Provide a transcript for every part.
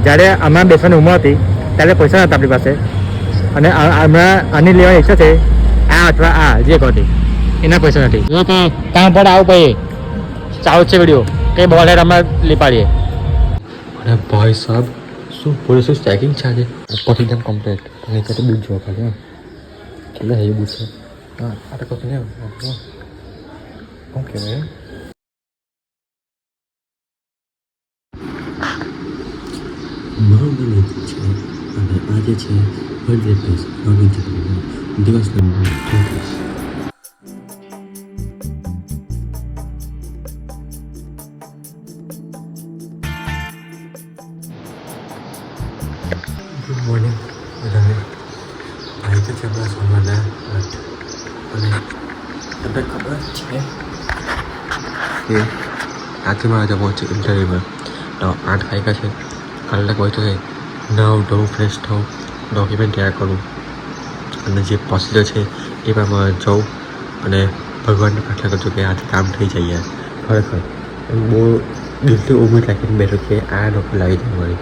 જ્યારે અમારા બેસવાની ઉંમર હતી ત્યારે પૈસા નહોતા આપણી પાસે અને હમણાં આની લેવાની ઈચ્છા છે આ અથવા આ જે કહી એના પૈસા નથી ત્યાં પણ આવું પછી ચાલુ છે વિડીયો કંઈ બોલે અમે લઈ પાડીએ અને ભાઈ સાહેબ શું પોલીસ ચેકિંગ છે આજે ઉપરથી એકદમ કમ્પ્લીટ નીચે તો બીજ જોવા ખાલી એટલે એવું છે હા આ તો કશું નહીં શું કહેવાય મહાબલી છે અને આજે છે બર્થડે પ્લસ નવીન ચક્રનો દિવસ નંબર 34 ગુડ મોર્નિંગ બધાને ભાઈ તો છે આપણા સવારના 8 અને તમને ખબર છે કે આજે મારે જવું છે ઇન્ટરવ્યૂમાં તો 8 વાગ્યા છે કલાક હોય તો નાવ ધોવું ફ્રેશ થવું ડોક્યુમેન્ટ તૈયાર કરું અને જે પ્રોસિજર છે એ પ્રમાણે જાઉં અને ભગવાનને પ્રાર્થના કરું છું કે આજે કામ થઈ જાય યાર ખરેખર એમ બહુ દિલથી ઉમેદ રાખીને બેઠો કે આ નોકરી લાગી જાય મારી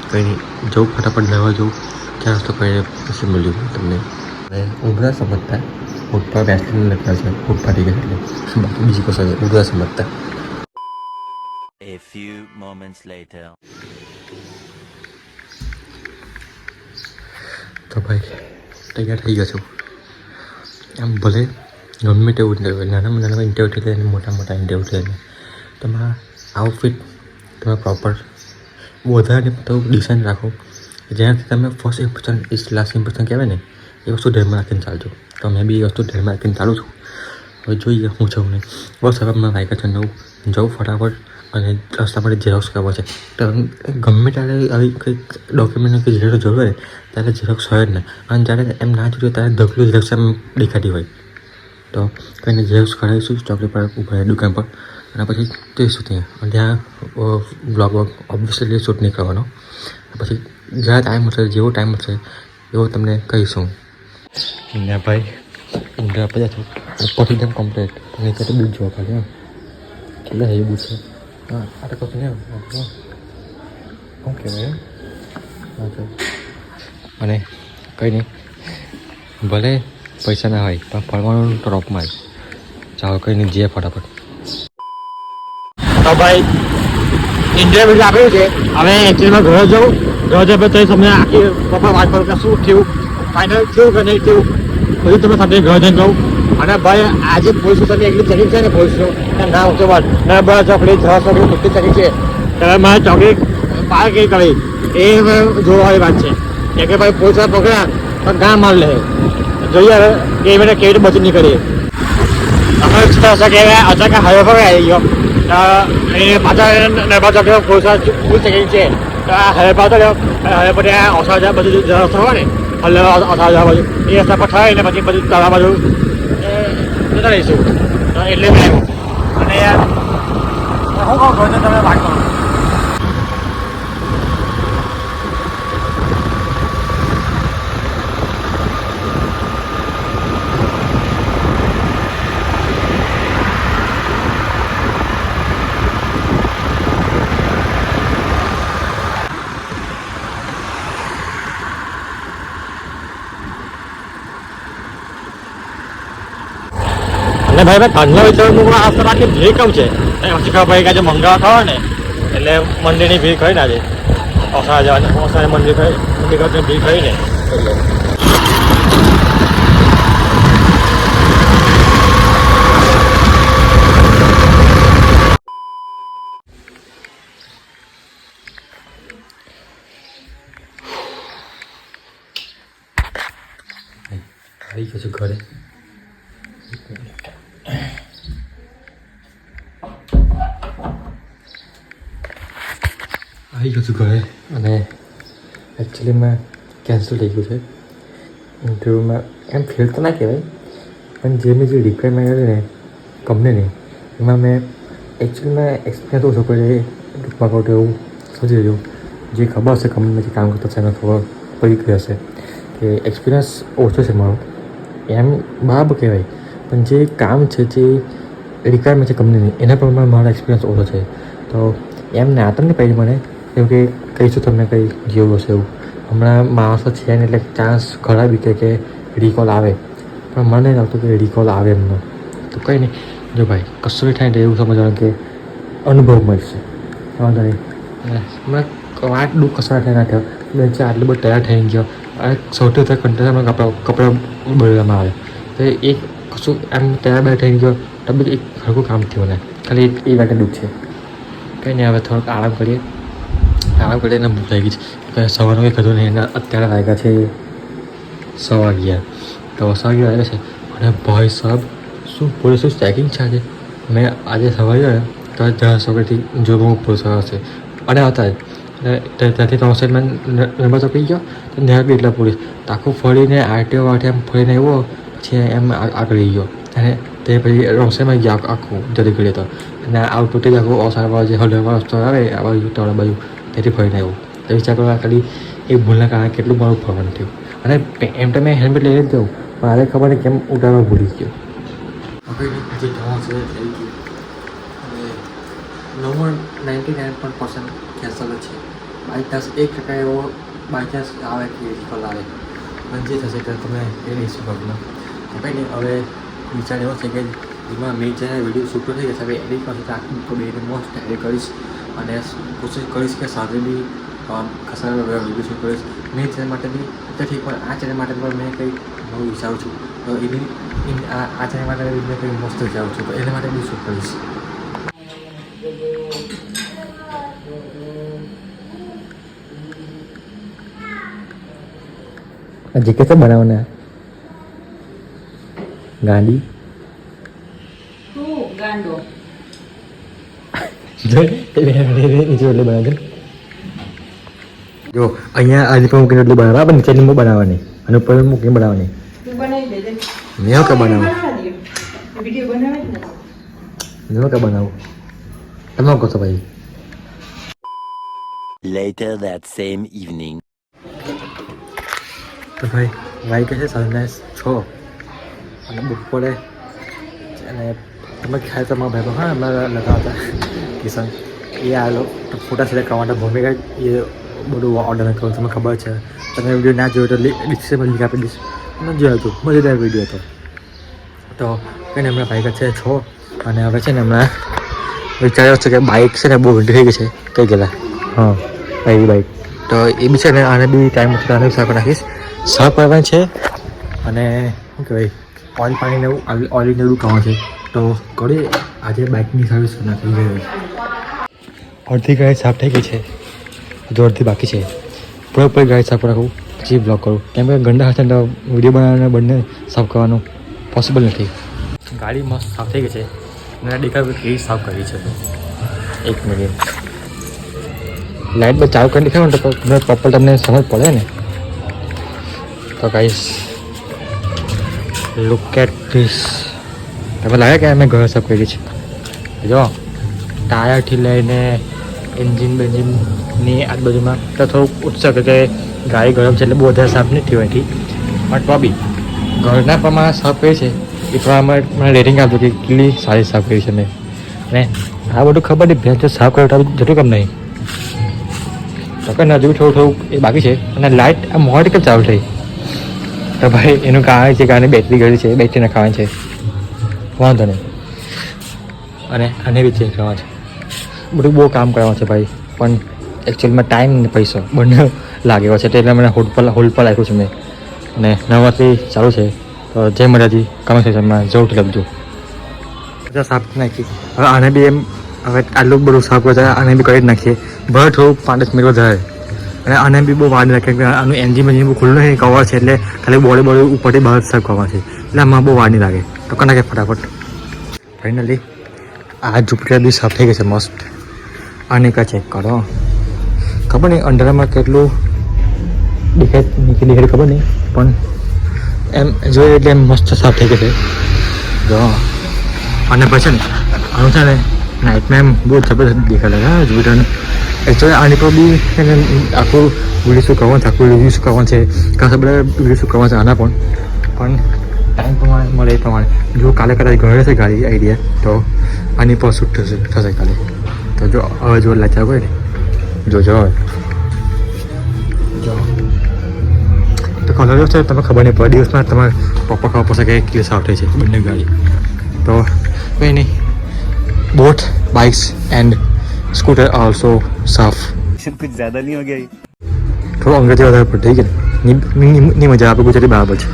કંઈ નહીં જવું ફટાફટ નવા જવું ત્યાં તો કંઈ પછી મળ્યું તમને અને ઊંઘરા સમજતા ફૂટ પર બેસલીને લખ્યા છે ફૂટ ફાટી ગયા એટલે બાકી બીજી કશો ઊંઘરા સમજતા A few moments later. તો ભાઈ તૈયાર થઈ ગયા છું આમ ભલે ગમે તેવું ઇન્ટરવ્યૂ નાના ઇન્ટરવ્યૂ થઈ જાય મોટા ઇન્ટરવ્યૂ થઈ જાય તમારા આઉટફિટ તમે પ્રોપર વધારે તો ડિઝાઇન રાખો જેનાથી તમે first impression is last impression કહેવાય ને એ વસ્તુ ધ્યાનમાં રાખીને ચાલજો તો મેં બી એ વસ્તુ ધ્યાનમાં રાખીને ચાલું છું હવે જોઈએ હું જઉં નહીં બસ હવે મેં વાયકા છે નવું જવું ફટાફટ અને રસ્તા માટે ઝેરોક્સ કરવા છે તો ગમે ત્યારે આવી કંઈક ડોક્યુમેન્ટની કંઈ ઝેરોક્સ જરૂર હોય ત્યારે ઝેરોક્સ હોય જ ને અને જ્યારે એમ ના જોઈએ ત્યારે ઢગલું ઝેરોક્સ એમ દેખાતી હોય તો કંઈને ઝેરોક્સ કરાવીશું ચોકડી પર ઉભા દુકાન પર અને પછી જઈશું ત્યાં બ્લોગ ઓબ્વિયસલી શૂટ નહીં કરવાનો પછી જ્યારે ટાઈમ હશે જેવો ટાઈમ હશે એવો તમને કહીશું ને ભાઈ ઊંઘ આપી છું ઉપરથી એકદમ કમ્પ્લીટ નીચે તો બીજ જોવા ખાલી એટલે એવું છે હા આ તો કશું નહીં શું કહેવાય અને કંઈ નહીં ભલે પૈસા ના હોય પણ ફરવાનું ટોપમાં ચાલો કંઈ નહીં જઈએ ફટાફટ તો ભાઈ ઇન્ટરવ્યૂ આપ્યું છે હવે એકચ્યુઅલીમાં ઘરે જવું ઘરે જઈએ તો તમને આખી પ્રોપર વાત કરું કે શું થયું ફાઇનલ થયું કે નહીં થયું બધું તમે સાથે ઘરે જઈને કહું અને ભાઈ આજે પોલીસ સ્ટેશનની એટલી ચેકિંગ છે ને પોલીસનું ના ઊંચો વાત ના બસ ચોકડી 6 ચોકડી કેટલી ચેકિંગ છે ત્યારે મારે ચોકડી પાર કઈ કરી એ જોવાવાળી વાત છે કે ભાઈ પોલીસ પકડ્યા પણ ગામ માર લે જોઈએ હવે કે એ મને કેવી રીતે બચી નહીં કરીએ અમે થશે કે અચાનક હાઈવે પર આવી ગયો એ પાછા પોલીસ ચેકિંગ છે તો આ હાઈવે પાછળ હાઈવે પર ઓછા હજાર બધું રસ્તા હોય ને હલ્લે ઓછા હજાર બાજુ એ રસ્તા પર થાય ને પછી બધું તારા બાજુ જતા રહીશું એટલે મેં અને યાર હું કહું ઘર તમે વાત કરો અને ભાઈ કાંધના વિચારનું આસ્તા બાકી ભીડ કમ છે પછી ખબર ભાઈ કે આજે મંગળવાર ખાવા ને એટલે મંદિરની ભીડ ખરી ને આજે ઓસા જવાની ઓસા મંદિર ખરી ભીડ ખરી ને એટલે આવી ગયો છું ઘરે આવી ગયો છું ઘરે અને એકચ્યુઅલીમાં કેન્સલ થઈ ગયું છે ઇન્ટરવ્યૂમાં એમ ફેલ તો ના કહેવાય પણ જે મેં જે રિક્વાયરમેન્ટ હતી ને કંપનીની એમાં મેં એકચ્યુઅલીમાં એક્સપિરિયન્સ ઓછો કરી ટૂંકમાં કહું એવું સમજી રહ્યું જે ખબર હશે કંપનીમાં જે કામ કરતો છે એનો ખબર પડી ગઈ હશે કે એક્સપિરિયન્સ ઓછો છે મારો એમ બરાબર કહેવાય પણ જે કામ છે જે રિક્વાયરમેન્ટ છે કંપનીની એના પ્રમાણે મારો એક્સપિરિયન્સ ઓછો છે તો એમ નાતર નહીં પડી મને કેમ કે કહીશું તમને કંઈ જેવું હશે એવું. હમણાં માણસો છે ને એટલે ચાન્સ ખરા બી કે રિકોલ આવે, પણ મને નહીં લાગતું કે રિકોલ આવે એમનો. તો કંઈ નહીં, જો ભાઈ કશું થાય ને એવું સમજવાનું કે અનુભવ મળશે. વાંધો નહીં. હમણાં વાત દુઃખ કસરા થઈ ના થયો મેં આટલું બધું તૈયાર થઈ ગયો. અને સૌથી વધારે કંટાળામાં કપડાં બદલવામાં આવે તો એક કશું એમ તૈયાર બે થઈ ગયો તો બી એક હરખું કામ થયું ને ખાલી એ માટે દુઃખ છે. કંઈ નહીં, હવે થોડોક આરામ કરીએ. આરામ કરીને એને ભૂખ લાગી છે. સવારનું કંઈ કીધું નહીં, એના અત્યારે વાગ્યા છે 11:15. તો 11:15 વાગ્યા છે અને ભાઈ સાહેબ શું પોલીસનું ચેકિંગ છે આજે. મેં આજે સવારે ગયો તો જ્યાં સવારથી જોવામાં પોલીસ હશે અને હતા ત્યાંથી ત્રણ સાઈડમાં નંબર તો પી ગયો તો ત્યાં બી એટલા પોલીસ આખું ફરીને આરટીઓ વાળે એમ ફરીને આવ્યો પછી એમ આગળ ગયો અને તે પછી રોસેમાં ગયા આખું જલ્દી કરી તો અને આઉટપુટ જ આખું ઓસાળવા જે હળવા રસ્તો આવે આ બાજુ તળ બાજુ તેથી ફરીને આવ્યું. તો વિચાર કરવા ખાલી એ ભૂલના કારણે કેટલું મારું ફરવાનું થયું. અને એમ તો મેં હેલ્મેટ લઈને જ જાઉં પણ આજે ખબર નહીં કેમ ઉતારવા ભૂલી ગયો. હવે જે જવાનું છે થઈ ગયું અને 99% કેન્સલ જ છે. બાય ચાન્સ 1% એવો બાય ચાન્સ આવે કે રિકોલ આવે પણ જે થશે ત્યારે તમે એ નહીં શકવાનું. તો કંઈ નહીં, હવે વિચાર એવો છે કે જેમાં મેં જ્યારે વિડીયો શૂટ થઈ જશે હવે એડિટ કરશે તો આખી તો બે મોસ્ટ એડિટ કરીશ અને કોશિશ કરીશ કે સાથે બી ખાસા વિડીયો શૂટ કરીશ. મેં ચેનલ માટે બી ઠીક પણ આ ચેનલ માટે પણ મેં કંઈ નવું વિચારું છું તો એ બી આ ચેનલ માટે મેં કંઈ મસ્ત વિચારું છું તો એના માટે બી શૂટ કરીશ. હજી कैसे बनावना गांडी ગાંડો જો અહીંયા આની પર મૂકીને એટલી બનાવવા પણ નીચેની બનાવવાની અને ઉપર મૂકીને બનાવવાની. તું બનાવી દેજે. મેં કે બનાવું વિડીયો બનાવે ને મેં કે બનાવું તમે કહો છો ભાઈ. Later that same evening. તો ભાઈ વાઈ કહે છે 6:30 અને બપોરે અને તમે ખ્યાલ તમારા ભાઈ હા હમણાં લગાવતા કિશન એ આવેલો તો ફોટા સિલેક્ટ કરવા માટે ભૂમિકા એ બધું ઓર્ડર કર્યું તમને ખબર છે. તમે વિડીયો ના જોયો તો ડિસ્ક્રિપ્શનમાં લિંક આપી દઈશ. મેં જોયો હતું મજેદાર વિડીયો હતો. તો કંઈ હમણાં બાઇક છે 6 અને હવે છે ને હમણાં વિચાર્યો છે કે બાઇક છે ને બહુ ઊંડી થઈ ગઈ છે કઈ ગયેલા હા ભાઈ બાઇક તો એ બી છે ને આને બી ટાઈમ છે આને સાફ નાખીશ. સાફ કરવાની છે અને શું કહેવાય ઓઇલ પાણીને એવું ઓઇલને એવું કરવાનું છે તો કરી આજે બાઇકની સર્વિસ નાખી ગઈ. અડધી ગાડી સાફ થઈ ગઈ છે હજુ અડધી બાકી છે. પૂરેપૂરી ગાડી સાફ રાખું પછી બ્લોક કરું કેમ કે ગંદા હાથે વિડીયો બનાવવાને બંને સાફ કરવાનું પોસિબલ નથી. ગાડી મસ્ત સાફ થઈ ગઈ છે અને દેખાય કેવી સાફ કરી છે. 1 મિનિટ લાઇટ બસ ચાલુ કરી દેખાય ને તો તમને પ્રોપર તમને સમજ પડે ને. તો ગાઈસ લુક એટ ધીસ. તમે લાગે કે અમે ઘર સાફ કરી છે. જો ટાયરથી લઈને એન્જિન બેન્જિનની આજુબાજુમાં તો થોડુંક ઉત્સાહ કે ગાડી ગરમ છે એટલે બહુ વધારે સાફ નથી થયું એથી પણ તો બી ઘરના પ્રમાણે સાફ કરી છે એ પ્રમાણે મને રેટિંગ આપજો કે કેટલી સારી સાફ કરી છે મેં. અને આ બધું ખબર નહીં ભેંસ સાફ કરતા જતું કેમ નહીં તો કે હજુ થોડું એ બાકી છે. અને લાઇટ આ મોડી કેમ ચાલુ થઈ તો ભાઈ એનું કારણ છે કે આની બેટરી ગળી છે બેટરી નખાવાની છે વાંધો નહીં. અને આને બી ચેન્જ કરવાનું છે બધું બહુ કામ કરવાનું છે ભાઈ પણ એકચ્યુઅલમાં ટાઈમ ને પૈસો બંને લાગેલો છે એટલે મને હોલ્ડ પર રાખ્યું છે મેં. અને નવરાત્રી ચાલુ છે તો જે મજાથી કમેન્ટ સેક્શનમાં જરૂરથી લખજો. બધા સાફ નાખી હવે આને બી એમ હવે આટલું બધું સાફ કરતા આને બી કરી જ નાખીએ ભલે થોડુંક 5 મિનિટ વધારે. અને આને બી બહુ વાર રાખે કે આનું એન્જિન બહુ ખુલ્લું નહીં કવર છે એટલે ખાલી બોડી ઉપરથી બહાર સાફ કરવાનું છે એટલે આમાં બહુ વાર નહીં લાગે તો કરી નાખે ફટાફટ. ફાઇનલી આ જુપિટર બી સાફ થઈ ગઈ છે મસ્ત. આને કા ચેક કરો ખબર નહીં અંડરમાં કેટલું દેખાય ખબર નહીં પણ એમ જોઈએ એટલે એમ મસ્ત સાફ થઈ ગઈ છે જો. અને પછી ને આનું છે ને નાઇટમાં એમ બહુ જબરદસ્ત દેખાડે હા જુપિટરને. એકચ્યુઅલી આની પર બી એને આખું વિડીયો શું કરવાનું છે આખું રિવ્યૂ શું કરવાનું છે ખાસ બધા વિડીયો શું કરવાનું છે આના પણ ટાઈમ પ્રમાણે મળે એ પ્રમાણે જો કાલે કદાચ ઘરે છે ગાડી આઈડિયા તો આની પર શૂટ થશે કાલે. તો જો હવે જો લાચાર હોય ને જોજો હવે જો તો કલર છે તમે ખબર નહીં પડે દિવસમાં તમારે પપ્પા ખબર પડશે કે કેટલી સાફ થઈ છે બંને ગાડી તો કંઈ નહીં both bikes and scooter also સાફ कुछ ज्यादा नहीं हो गया ये? થોડું અંગ્રેજી વધારે પડે ઠીક છે ને નહીં મજા આપણે ગુજરાતી બરાબર છે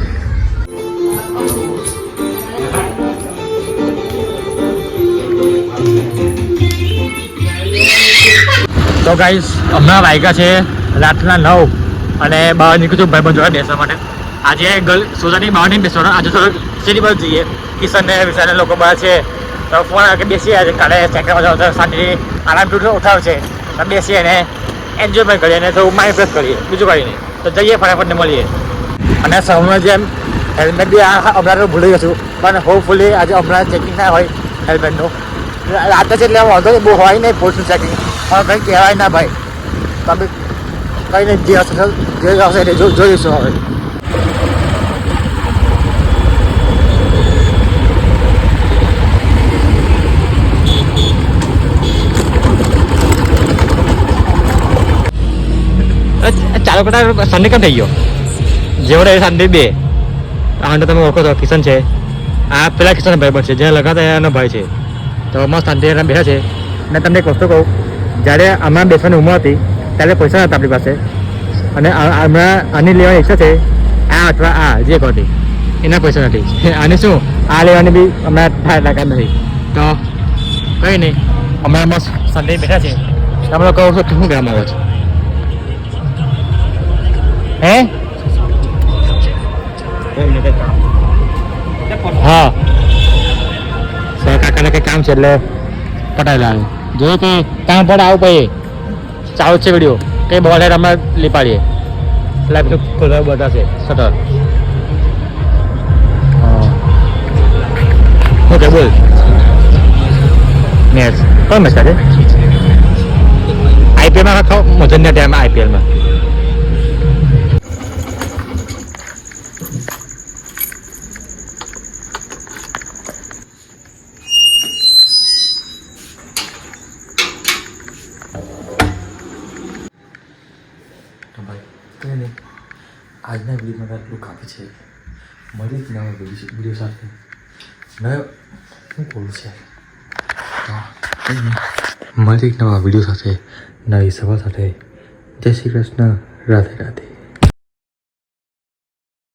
તો ગાઈસ હમણાં વાગ્યા છે રાતના 9 અને બહાર નીકળું છું ભાઈબંધ જોડે બેસવા માટે આજે સોસાયટી બહાર નહીં બેસવાનો આજે થોડું સિટી બાજુ જઈએ કિશન ને વિશાલને લોકો બહાર છે તો ફોન કે બેસીએ આજે કાલે સેકન્ડમાં જાવ તો શાંતિથી આરામથી ઉઠાવ છે તો બેસીએ અને એન્જોયમેન્ટ કરીએ અને થોડું માઇન્ડ ફ્રેશ કરીએ બીજું કંઈ નહીં તો જઈએ ફટાફટને મળીએ અને સૌમાં જેમ હેલ્મેટ બી હમણાં તો ભૂલી ગયો છું પણ હોપફુલી આજે હમણાં ચેકિંગ ના હોય હેલ્મેટનું રાતે છે એટલે વાંધો બહુ હોય નહીં પોલીસનું ચેકિંગ હવે કંઈ કહેવાય ના ભાઈ તમે કંઈ નહીં જે આવશે એટલે જોઈશું હવે ચાલો કટા સન્ડે કેમ થઈ ગયો જેવો રહે સન્ડે 2 આ તમે ઓળખો છો કિશન છે આ પેલા કિશન ભાઈ પણ છે જ્યાં લગાતા એનો ભાઈ છે તો મસ્ત શાંતિ બેઠા છે અને તમને એક વસ્તુ કહું જ્યારે હમણાં બેસવાની ઉંમર હતી ત્યારે પૈસા નહોતા આપણી પાસે અને હમણાં આની લેવાની ઈચ્છા છે આ અથવા આ જે કહતી એના પૈસા નથી અને શું આ લેવાની બી હમણાં થાય લાગત નથી તો કંઈ નહીં હમણાં મસ્ત સન્ડે બેઠા છે તમે કહો છો શું કહેવા માંગો છો હે હા સર કાકાને કંઈ કામ છે એટલે પટાયેલા જોયું કે કામ પડે આવું પછી ચાલુ છે વિડીયો કંઈ બોલે અમે લીપાડીએ એટલે બધું ખોલવા બતાવશે શટર ઓકે બોલ મેચ કોણ મેચ કાઢે આઈપીએલમાં ખાઓ મજનના ટાઈમ આઈપીએલમાં આજના વિડીયોમાં આટલું કાફી છે મળી જ નવા વિડીયો સાથે શું બોલું છે મળી એક નવા વિડીયો સાથે નવી સભા સાથે જય શ્રી કૃષ્ણ રાધે રાધે